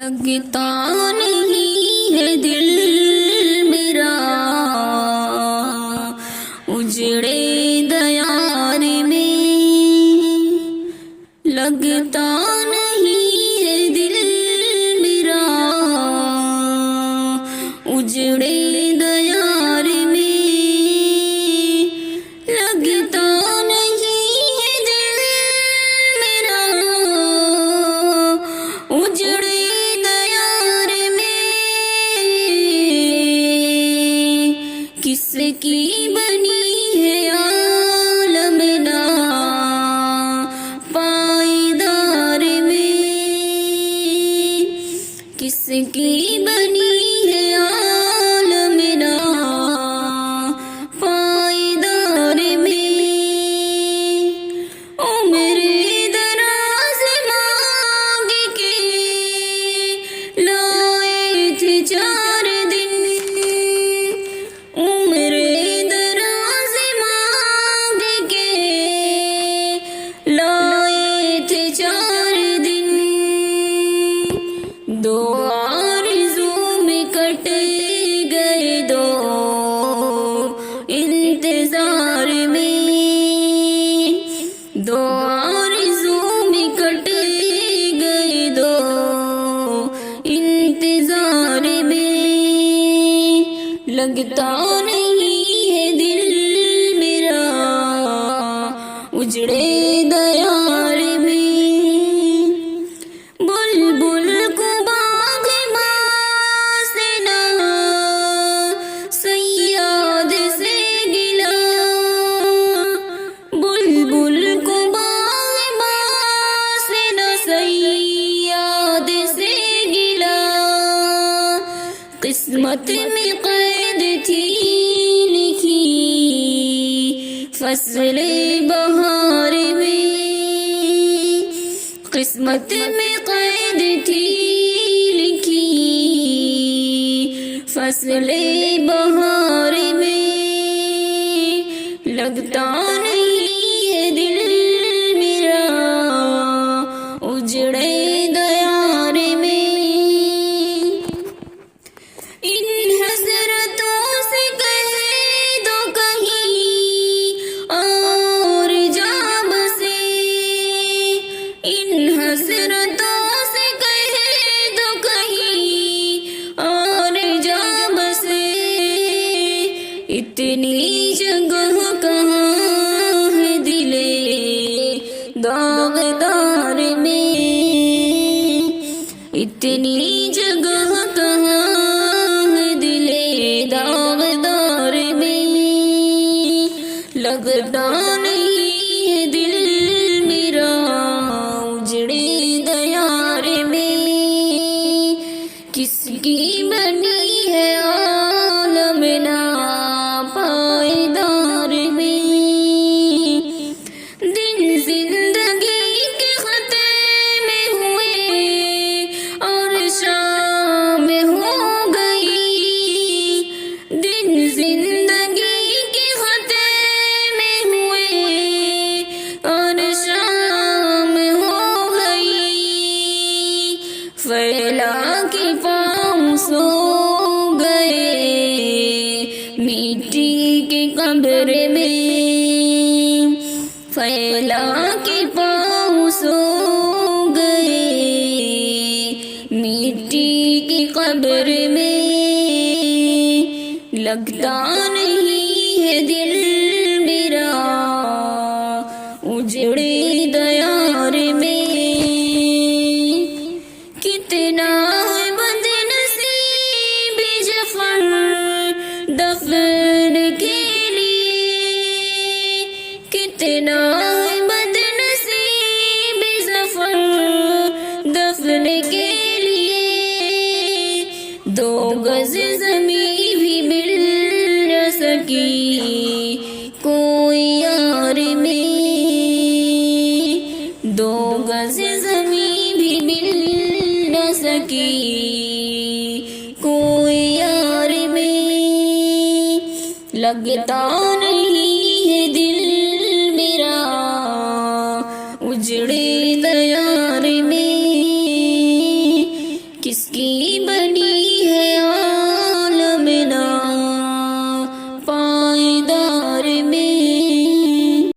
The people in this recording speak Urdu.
لگتا نہیں ہے دل میرا اجڑے دیار میں، لگتا نہیں ہے دل میرا اجڑے دیار میں، لگتا نہیں ہے دل میرا اجڑے کس کی بنی ہے عالم نا پائیدار میں، کس کی بنی ہے عالم نا پائیدار میں، او میرے دراز مانگ کے لائے تھے 4 دن، دو آرزو میں کٹ گئے دو انتظار میں، دو آرزو میں کٹ گئے دو انتظار میں، لگتا نہیں ہے دل میرا اجڑے دیار میں، بلبل کو باغ ماں سے نہ صیاد سے گلا، بلبل کو باغ ماں سے نہ صیاد سے گلا، قسمت میں قید تھی لکھی فصل بہار میں، قسمت میں قید تھی لکھی فصل بہار میں، لگتا نہیں ہے دل میرا اجڑے دیار میں، ان حسرتوں سے کہہ دو کہیں اور جا بسے، ان حسرتوں سے کہہ دو کہیں اور جا بسے، اتنی جگہ کہاں ہے دلے داغدار میں، اتنی جگہ کہاں ہے دلے داغدار میں، لگتا نہیں ہے دل میرا اجڑے دیار میں، کس کی بنی ہے عالم نا پائیدار میں، دن زندگی کے ختم ہوئے اور شام ہو گئی، دن زندگی کے ختم ہوئے اور شام ہو گئی، فیلا کے پاؤں سو گئے مٹی کے قبر میں، فیلا کے پاؤں سو گئے مٹی کی قبر میں، لگتا نہیں ہے دل میرا اجڑے دیار میں، کتنا ہے بد نصیب جعفر دفن کے لیے، کتنا ہے بد نصیب جعفر دفن کے لیے، 2 گز زمین بھی مل نہ سکی کوئی یار میں، 2 گز زمین بھی مل نہ سکی کوئی یار میں، لگتا نہیں ہے دل میرا اجڑے دیار میں، کس کی